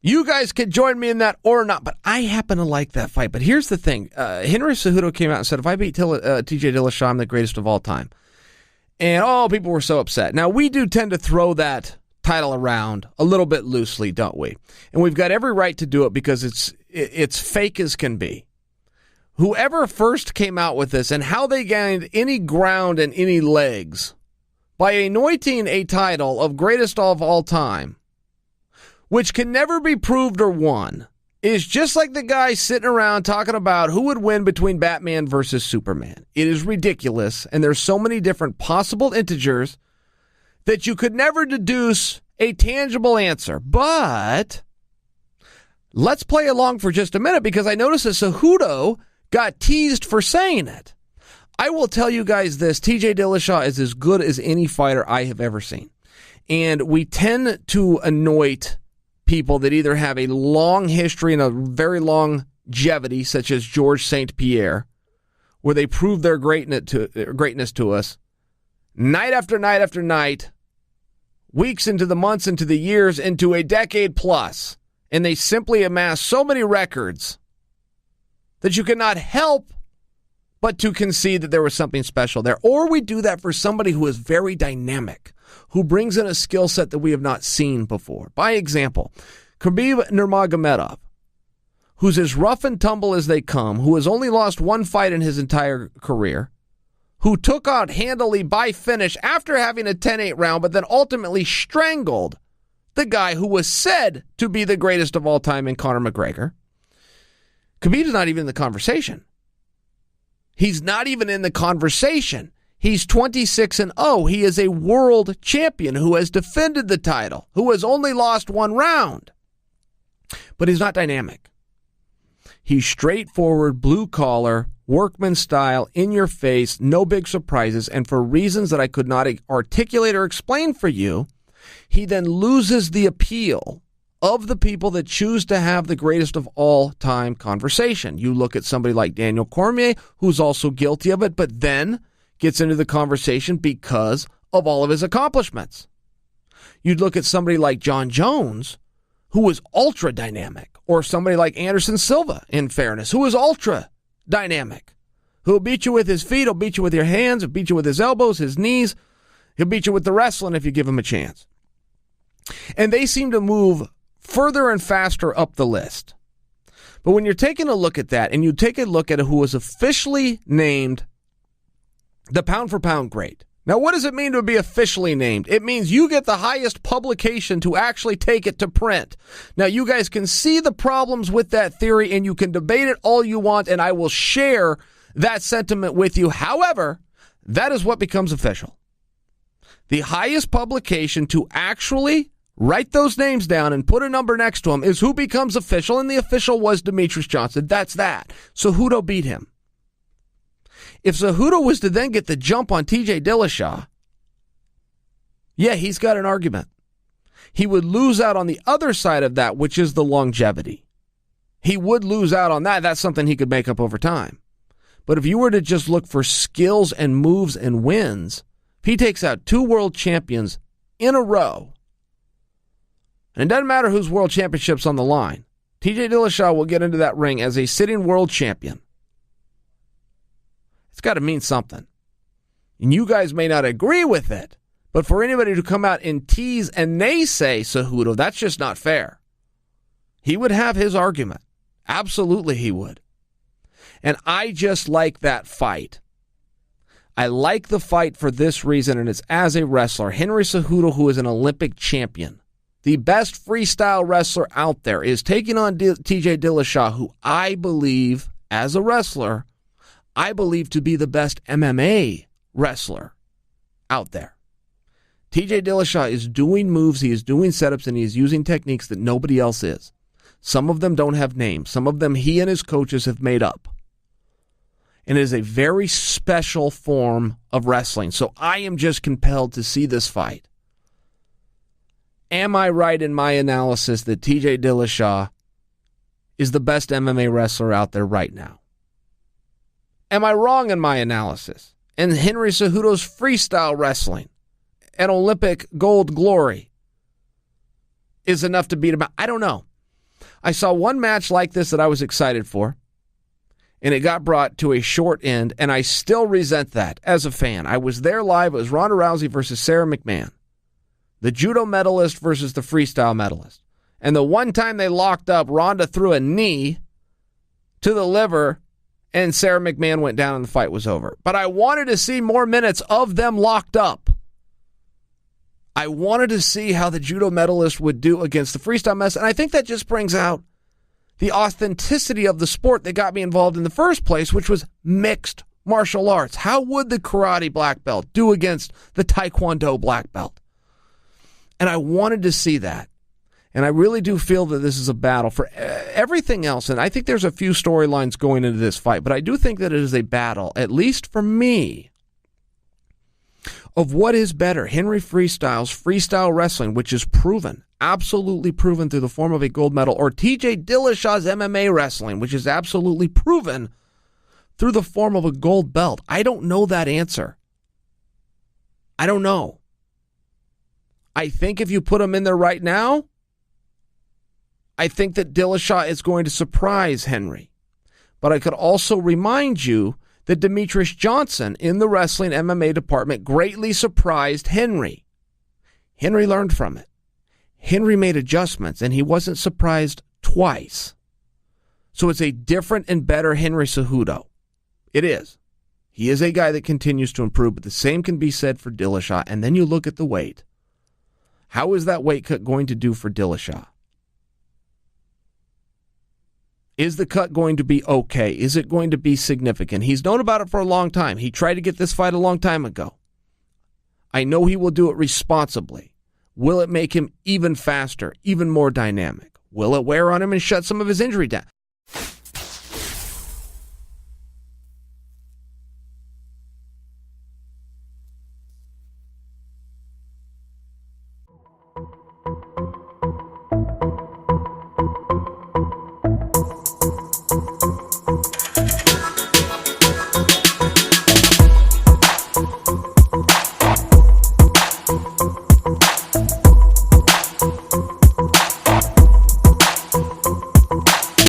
You guys could join me in that or not, but I happen to like that fight. But here's the thing. Henry Cejudo came out and said, if I beat TJ Dillashaw, I'm the greatest of all time. And, people were so upset. Now, we do tend to throw that title around a little bit loosely, don't we? And we've got every right to do it because it's fake as can be. Whoever first came out with this and how they gained any ground and any legs by anointing a title of greatest of all time, which can never be proved or won, is just like the guy sitting around talking about who would win between Batman versus Superman. It is ridiculous, and there's so many different possible integers that you could never deduce a tangible answer. But let's play along for just a minute, because I noticed that Cejudo got teased for saying it. I will tell you guys this, TJ Dillashaw is as good as any fighter I have ever seen. And we tend to anoint people that either have a long history and a very long longevity, such as George St. Pierre, where they prove their greatness to us, night after night after night, weeks into the months, into the years, into a decade plus, and they simply amass so many records that you cannot help but to concede that there was something special there. Or we do that for somebody who is very dynamic, who brings in a skill set that we have not seen before. By example, Khabib Nurmagomedov, who's as rough and tumble as they come, who has only lost one fight in his entire career, who took out handily by finish after having a 10-8 round, but then ultimately strangled the guy who was said to be the greatest of all time in Conor McGregor. Khabib's not even in the conversation. He's not even in the conversation. He's 26-0. He is a world champion who has defended the title, who has only lost one round. But he's not dynamic. He's straightforward, blue-collar, workman style, in your face, no big surprises, and for reasons that I could not articulate or explain for you, he then loses the appeal of the people that choose to have the greatest of all time conversation. You look at somebody like Daniel Cormier, who's also guilty of it, but then gets into the conversation because of all of his accomplishments. You'd look at somebody like John Jones, who was ultra dynamic, or somebody like Anderson Silva, in fairness, who is ultra dynamic, who'll beat you with his feet, he'll beat you with your hands, he'll beat you with his elbows, his knees, he'll beat you with the wrestling if you give him a chance. And they seem to move further and faster up the list. But when you're taking a look at that, and you take a look at who was officially named the pound-for-pound great. Now, what does it mean to be officially named? It means you get the highest publication to actually take it to print. Now, you guys can see the problems with that theory, and you can debate it all you want, and I will share that sentiment with you. However, that is what becomes official. The highest publication to actually write those names down and put a number next to them is who becomes official, and the official was Demetrius Johnson. That's that. Cejudo beat him. If Cejudo was to then get the jump on TJ Dillashaw, yeah, he's got an argument. He would lose out on the other side of that, which is the longevity. He would lose out on that. That's something he could make up over time. But if you were to just look for skills and moves and wins, if he takes out 2 world champions in a row, and it doesn't matter whose world championship's on the line, TJ Dillashaw will get into that ring as a sitting world champion. It's got to mean something. And you guys may not agree with it, but for anybody to come out and tease and naysay Cejudo, that's just not fair. He would have his argument. Absolutely he would. And I just like that fight. I like the fight for this reason, and it's as a wrestler. Henry Cejudo, who is an Olympic champion, the best freestyle wrestler out there, is taking on TJ Dillashaw, who I believe, as a wrestler, I believe to be the best MMA wrestler out there. TJ Dillashaw is doing moves, he is doing setups, and he is using techniques that nobody else is. Some of them don't have names. Some of them he and his coaches have made up. And it is a very special form of wrestling. So I am just compelled to see this fight. Am I right in my analysis that TJ Dillashaw is the best MMA wrestler out there right now? Am I wrong in my analysis? And Henry Cejudo's freestyle wrestling and Olympic gold glory is enough to beat him out? I don't know. I saw one match like this that I was excited for, and it got brought to a short end, and I still resent that as a fan. I was there live. It was Ronda Rousey versus Sarah McMahon, the judo medalist versus the freestyle medalist. And the one time they locked up, Ronda threw a knee to the liver, and Sarah McMahon went down and the fight was over. But I wanted to see more minutes of them locked up. I wanted to see how the judo medalist would do against the freestyle mess, and I think that just brings out the authenticity of the sport that got me involved in the first place, which was mixed martial arts. How would the karate black belt do against the taekwondo black belt? And I wanted to see that. And I really do feel that this is a battle for everything else. And I think there's a few storylines going into this fight, but I do think that it is a battle, at least for me, of what is better. Henry Freestyle's freestyle wrestling, which is proven, absolutely proven through the form of a gold medal, or TJ Dillashaw's MMA wrestling, which is absolutely proven through the form of a gold belt. I don't know that answer. I don't know. I think if you put him in there right now, I think that Dillashaw is going to surprise Henry. But I could also remind you that Demetrius Johnson in the wrestling MMA department greatly surprised Henry. Henry learned from it. Henry made adjustments, and he wasn't surprised twice. So it's a different and better Henry Cejudo. It is. He is a guy that continues to improve, but the same can be said for Dillashaw. And then you look at the weight. How is that weight cut going to do for Dillashaw? Is the cut going to be okay? Is it going to be significant? He's known about it for a long time. He tried to get this fight a long time ago. I know he will do it responsibly. Will it make him even faster, even more dynamic? Will it wear on him and shut some of his injury down?